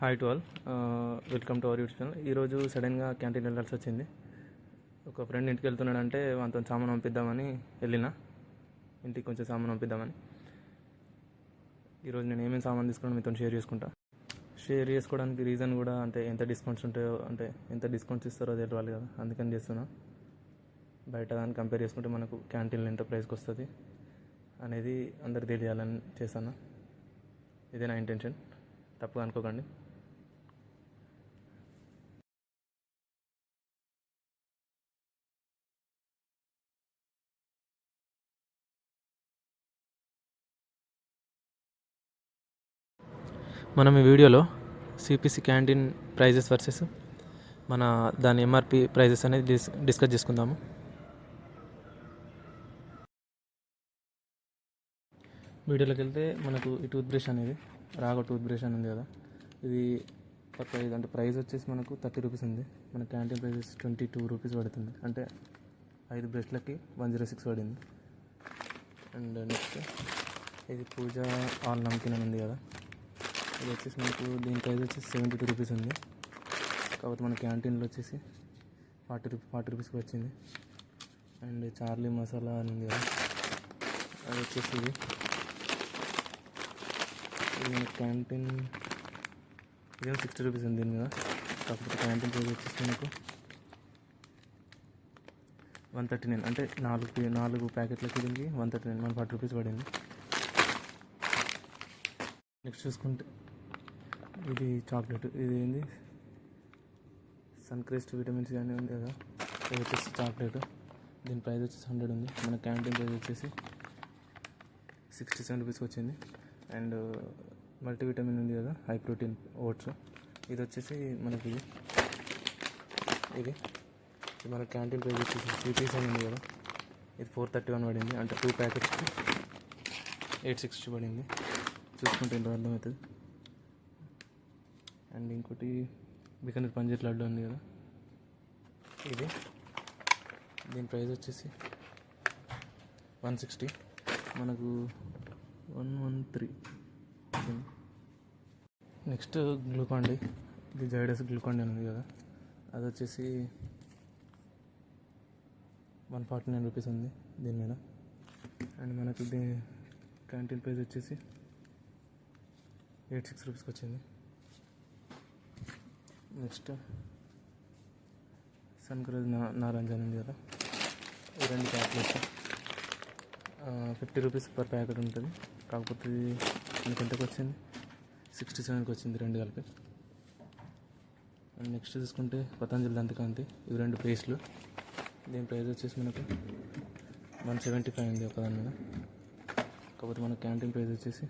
Hi to all, welcome to our YouTube channel. ఈరోజు సడన్గా canteen వెళ్ళాల్సి వచ్చింది. ఒక ఫ్రెండ్ ఇంటికి వెళ్తున్నాడంటే వాళ్ళతో సామాన్ పంపిద్దామని వెళ్ళిన ఇంటికి కొంచెం సామాన్ పంపిద్దామని. ఈరోజు నేను ఏమేమి సామాన్ తీసుకున్నాను మీతో షేర్ చేసుకోవడానికి రీజన్ కూడా అంటే ఎంత డిస్కౌంట్స్ ఉంటాయో, అంటే ఎంత డిస్కౌంట్స్ ఇస్తారో తెలియాలి కదా, అందుకని చేస్తున్నా. బయట దాన్ని కంపేర్ చేసుకుంటే మనకు క్యాంటీన్లో ఎంత ప్రైస్కి వస్తుంది అనేది అందరికి తెలియాలని చేస్తాను. ఇదే నా ఇంటెన్షన్, తప్పుగా అనుకోకండి. మనం ఈ వీడియోలో సిపిసి క్యాంటీన్ ప్రైజెస్ వర్సెస్ దాని ఎంఆర్పి ప్రైజెస్ అనేది డిస్కస్ చేసుకుందాము. వీడియోలోకి వెళ్తే మనకు ఈ టూత్ బ్రష్ అనేది రాగో టూత్ బ్రష్ అని ఉంది కదా, ఇది ప్రైస్ అంటే ప్రైస్ వచ్చేసి మనకు 30 రూపీస్ ఉంది. మన క్యాంటీన్ ప్రైస్ 22 రూపీస్ పడుతుంది, అంటే 5 బ్రష్లకి 106 పడింది. అండ్ నెక్స్ట్ ఇది పూజ ఆల్ నమ్కిన్ అని ఉంది కదా, ఇది వచ్చేసి మనకు దీని ప్రైస్ వచ్చేసి 72 రూపీస్ ఉంది. కాకపోతే మన క్యాంటీన్లో వచ్చేసి 40 రూపీస్కి వచ్చింది. అండ్ చార్లీ మసాలా అని ఉంది కదా, అది వచ్చేసి ఇది మన క్యాంటీన్ ఇదేమో 60 రూపీస్ ఉంది దీని మీద. కాకపోతే క్యాంటీన్ ప్రైస్ వచ్చేసి మనకు 139, అంటే 4 ప్యాకెట్లకి దీనికి 139, 140 రూపీస్ పడింది. నెక్స్ట్ చూసుకుంటే ఇది చాక్లెట్, ఇది ఏంది సన్క్రెస్ట్ విటమిన్స్ అని ఉంది కదా, ఇది వచ్చేసి చాక్లెట్. దీని ప్రైస్ వచ్చేసి 100 ఉంది. మన క్యాంటీన్ ప్రైస్ వచ్చేసి 67 రూపీస్కి వచ్చింది. అండ్ మల్టీవిటమిన్ ఉంది కదా, హై ప్రోటీన్ ఓట్స్, ఇది వచ్చేసి మనకి ఇది మన క్యాంటీన్ ప్రైస్ వచ్చేసి సిపీస్ అని ఉంది కదా, ఇది 431 పడింది. అంటే 2 ప్యాకెట్స్కి 860 పడింది. చూసుకుంటే ఎంత అర్థమవుతుంది. అండ్ ఇంకోటి బికనీర్ పంజీర్ లడ్డు ఉంది కదా, ఇది దీని ప్రైస్ వచ్చేసి 160, మనకు 113. నెక్స్ట్ గ్లూకాన్-డి, ఇది జైడస్ గ్లూకాన్-డి అని ఉంది కదా, అది వచ్చేసి 149 రూపీస్ ఉంది దీని మీద. అండ్ మనకు క్యాంటీన్ ప్రైస్ వచ్చేసి 86 రూపీస్కి వచ్చింది. నెక్స్ట్ సన్క్రేజ్ నారంజ ఉంది కదా, ఈ 2 ప్యాకెట్స్ 50 రూపీస్ పర్ ప్యాకెట్ ఉంటుంది. కాకపోతే మనకి ఎంతకు వచ్చింది, 67కి వచ్చింది 2 కలిపి. అండ్ నెక్స్ట్ చూసుకుంటే పతంజలి దంతకాంతి, ఇవి 2 పేస్ట్లు. దీని ప్రైస్ వచ్చేసి మనకు 175 ఉంది ఒకదాని మీద. కాకపోతే మన క్యాంటీన్ ప్రైస్ వచ్చేసి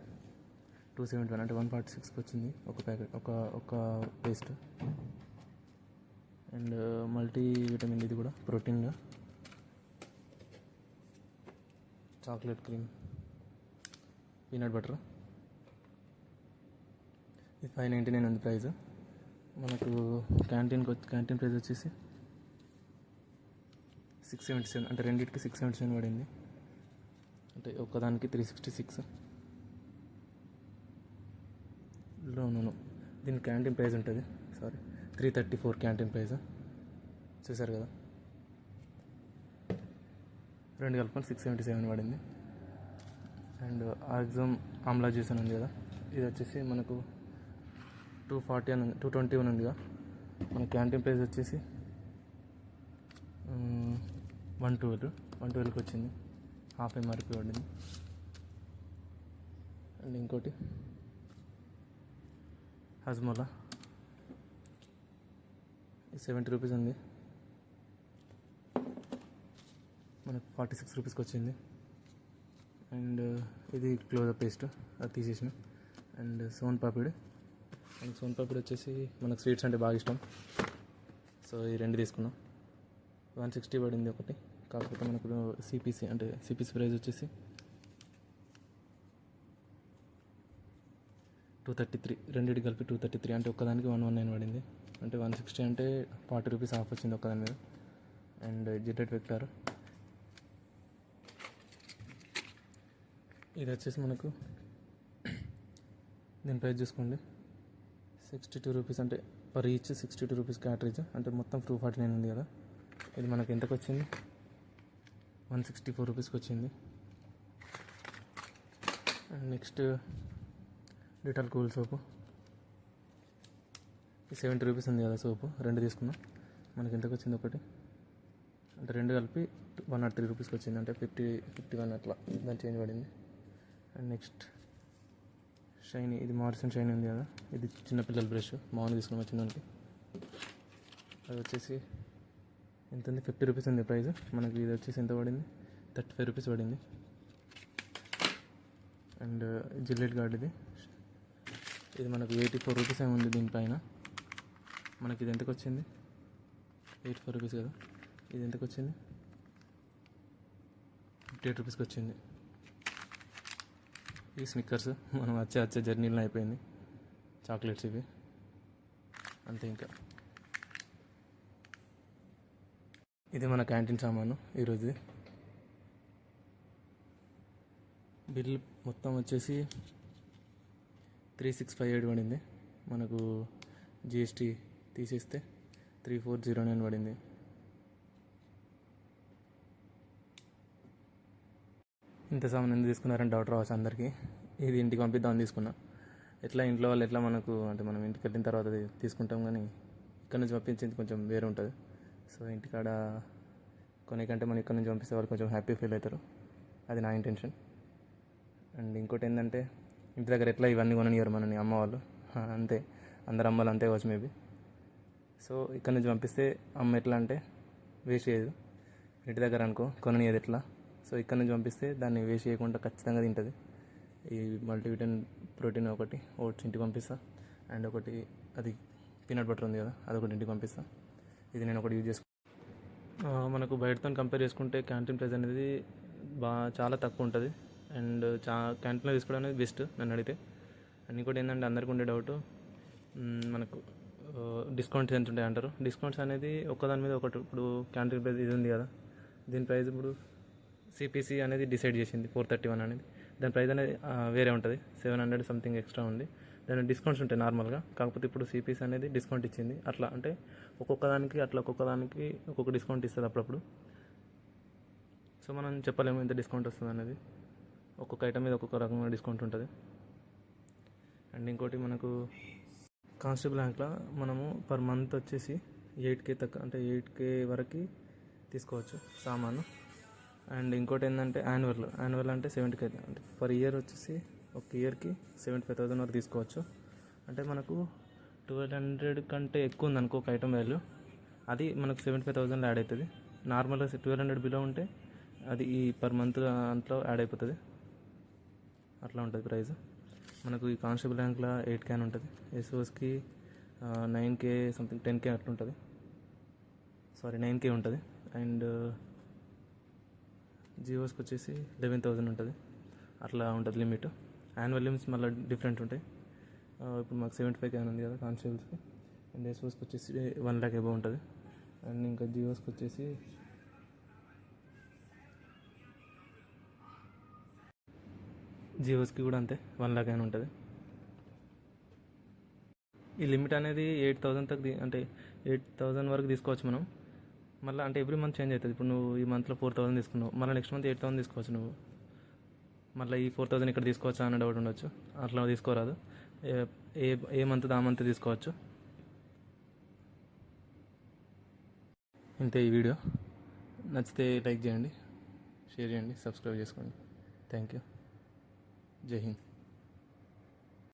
271, అంటే 146కి వచ్చింది ఒక ప్యాకెట్, ఒక పేస్ట్. అండ్ మల్టీ విటమిన్, ఇది కూడా ప్రోటీన్గా చాక్లెట్ క్రీమ్ పీనట్ బటర్, ఇది 599 ఉంది ప్రైస్. మనకు క్యాంటీన్ ప్రైస్ వచ్చేసి 677, అంటే రెండింటికి 677 పడింది. అంటే ఒక్కదానికి 366. నో దీని క్యాంటీన్ ప్రైస్ ఉంటుంది, 334 క్యాంటీన్ ప్రైస్. చూసారు కదా, 2 కలుపుకొని 677 పడింది. అండ్ ఆక్సమ్ ఆమ్లా జ్యూస్ అని ఉంది కదా, ఇది వచ్చేసి మనకు 240 అని 221 ఉందిగా, మన క్యాంటీన్ ప్రైస్ వచ్చేసి 112కి వచ్చింది, హాఫ్ ఎంఆర్పి పడింది. అండ్ ఇంకోటి హజ్మోలా, 70 రూపీస్ ఉంది, మనకు 46 రూపీస్కి వచ్చింది. అండ్ ఇది క్లోజప్ పేస్ట్, అది తీసేసిన. అండ్ సోన్ పాపిడి వచ్చేసి మనకు స్వీట్స్ అంటే బాగా ఇష్టం, సో ఈ 2 తీసుకున్నాం. 160 పడింది ఒకటి. కాకపోతే మనకు సిపిసి ప్రైస్ వచ్చేసి 233, రెండింటికి కలిపి 233, అంటే ఒక్కదానికి 119 పడింది. అంటే 160, అంటే 40 రూపీస్ ఆఫ్ వచ్చింది ఒక్కదాని మీద. అండ్ జిటెడ్ వెక్టార్, ఇది వచ్చేసి మనకు దీని ప్రైస్ చూసుకోండి ₹62 అంటే పర్ ఈచ్ ₹62 క్యాటరేజ్, అంటే మొత్తం 249 ఉంది కదా. ఇది మనకి ఎంతకు వచ్చింది, ₹164కి వచ్చింది. అండ్ నెక్స్ట్ డెటాల్ కూల్ సోపు, ₹70 ఉంది కదా సోపు, 2 తీసుకున్నాం. మనకి ఎంతకు వచ్చింది ఒకటి, అంటే 2 కలిపి ₹103కి వచ్చింది, అంటే 51 అట్లా దాని చేంజ్ పడింది. అండ్ నెక్స్ట్ షైనీ, ఇది మార్సన్ షైనీ ఉంది కదా, ఇది చిన్నపిల్లల బ్రష్ మామూలుగా తీసుకున్నాం చిన్నకి. అది వచ్చేసి ఎంత ఉంది, ₹50 ఉంది ప్రైస్. మనకి ఇది వచ్చేసి ఎంత పడింది, ₹35 పడింది. అండ్ జిల్లెట్ గార్డ్, ఇది మనకు ₹84 ఏమి ఉంది దీనిపైన. మనకి ఇది ఎంతకు వచ్చింది, ₹84 కదా. ఇది ఎంతకు వచ్చింది, ₹58 వచ్చింది. ఈ స్నిక్కర్స్ మనం వచ్చే జర్నీలో అయిపోయింది, చాక్లెట్స్ ఇవి అంతే. ఇంకా ఇది మన క్యాంటీన్ సామాను ఈరోజు. బిల్ మొత్తం వచ్చేసి 3658 పడింది. మనకు జిఎస్టీ తీసేస్తే 3409 పడింది. ఇంత సామాన్ ఎందుకు తీసుకున్నారని డౌట్ రావచ్చు అందరికీ. ఇది ఇంటికి పంపిద్దామని తీసుకున్నా. ఎట్లా ఇంట్లో వాళ్ళు ఎట్లా మనకు అంటే మనం ఇంటికి వెళ్ళిన తర్వాత అది తీసుకుంటాం, కానీ ఇక్కడ నుంచి పంపించేది కొంచెం వేరే ఉంటుంది. సో ఇంటికాడ కొనేకంటే మనం ఇక్కడ నుంచి పంపిస్తే వాళ్ళు కొంచెం హ్యాపీ ఫీల్ అవుతారు, అది నా ఇంటెన్షన్. అండ్ ఇంకోటి ఏంటంటే, ఇంటి దగ్గర ఎట్లా ఇవన్నీ కొననియరు మనని అమ్మ వాళ్ళు, అంతే అందరు అమ్మలు అంతే కావచ్చు మేబీ. సో ఇక్కడ నుంచి పంపిస్తే అమ్మ ఎట్లా అంటే వేస్ట్ చేయదు, ఇంటి దగ్గర అనుకో కొననియదు ఎట్లా. సో ఇక్కడ నుంచి పంపిస్తే దాన్ని వేస్ట్ చేయకుండా ఖచ్చితంగా తింటుంది. ఈ మల్టీవిటమిన్ ప్రోటీన్ ఒకటి ఓట్స్ ఇంటికి పంపిస్తా, అండ్ ఒకటి అది పీనట్ బటర్ ఉంది కదా, అదొకటి ఇంటికి పంపిస్తా. ఇది నేను ఒకటి యూజ్ చేసుకుంటాను. మనకు బయటతో కంపేర్ చేసుకుంటే క్యాంటీన్ ప్రైస్ అనేది చాలా తక్కువ ఉంటుంది. అండ్ క్యాంటీన్లో తీసుకోవడం అనేది బెస్ట్ నన్ను అడిగితే. అండ్ ఇంకోటి ఏంటంటే అందరికీ ఉండే డౌట్, మనకు డిస్కౌంట్స్ ఎంత ఉంటాయి అంటారు. డిస్కౌంట్స్ అనేది ఒక్కదాని మీద ఒకటి. ఇప్పుడు క్యాంటీన్ ప్రైస్ ఇది ఉంది కదా, దీని ప్రైస్ ఇప్పుడు సిపిసి అనేది డిసైడ్ చేసింది 431 అనేది. దాని ప్రైస్ అనేది వేరే ఉంటుంది, 700 సంథింగ్ ఎక్స్ట్రా ఉంది. దాని డిస్కౌంట్స్ ఉంటాయి నార్మల్గా, కాకపోతే ఇప్పుడు సిపిసి అనేది డిస్కౌంట్ ఇచ్చింది. అట్లా అంటే ఒక్కొక్కదానికి ఒక్కొక్క డిస్కౌంట్ ఇస్తుంది అప్పుడప్పుడు. సో మనం చెప్పలేము ఎంత డిస్కౌంట్ వస్తుంది అనేది, ఒక్కొక్క ఐటమ్ మీద ఒక్కొక్క రకంగా డిస్కౌంట్ ఉంటుంది. అండ్ ఇంకోటి మనకు కానిస్టేబుల్ బ్యాంక్లో మనము పర్ మంత్ వచ్చేసి 8K అంటే 8K వరకు తీసుకోవచ్చు సామాను. అండ్ ఇంకోటి ఏంటంటే యాన్యువల్ అంటే 70K, అంటే పర్ ఇయర్ వచ్చేసి ఒక ఇయర్కి 75,000 వరకు తీసుకోవచ్చు. అంటే మనకు 1200 కంటే ఎక్కువ ఉంది అనుకో ఒక ఐటమ్ వాల్యూ, అది మనకు 75,000 యాడ్ అవుతుంది. నార్మల్గా 1200 బిలో ఉంటే అది ఈ పర్ మంత్ అంట్లో యాడ్ అయిపోతుంది. అట్లా ఉంటుంది ప్రైస్. మనకు ఈ కానిస్టేబుల్ బ్యాంక్లో 8K అని ఉంటుంది, ఎస్ఓస్కి 9K సంథింగ్ 10K అట్లా ఉంటుంది, 9K ఉంటుంది. అండ్ జియోస్కి వచ్చేసి 11,000 ఉంటుంది, అట్లా ఉంటుంది లిమిట్. యాన్యువల్ లిమిట్స్ మళ్ళీ డిఫరెంట్ ఉంటాయి. ఇప్పుడు మాకు 75K ఉంది కదా కానిస్టేబుల్స్కి. అండ్ ఎస్ఓస్కి వచ్చేసి 1 lakh అబౌవ్ ఉంటుంది. అండ్ ఇంకా జియోస్కి వచ్చేసి కూడా అంతే 1 lakh అని ఉంటుంది. ఈ లిమిట్ అనేది 8,000 అంటే 8,000 వరకు తీసుకోవచ్చు మనం. మళ్ళీ అంటే ఎవ్రీ మంత్ చేంజ్ అవుతుంది. ఇప్పుడు నువ్వు ఈ మంత్లో 4,000 తీసుకున్నావు, మళ్ళీ నెక్స్ట్ మంత్ 8,000 తీసుకోవచ్చు నువ్వు. మళ్ళీ ఈ 4,000 ఇక్కడ తీసుకోవచ్చా అనే డౌట్ ఉండొచ్చు, అట్లా తీసుకోరాదు. ఏ మంత్ ఆ మంత్ తీసుకోవచ్చు. ఇంతే ఈ వీడియో. నచ్చితే లైక్ చేయండి, షేర్ చేయండి, సబ్స్క్రైబ్ చేసుకోండి. Thank you. జై హింద్.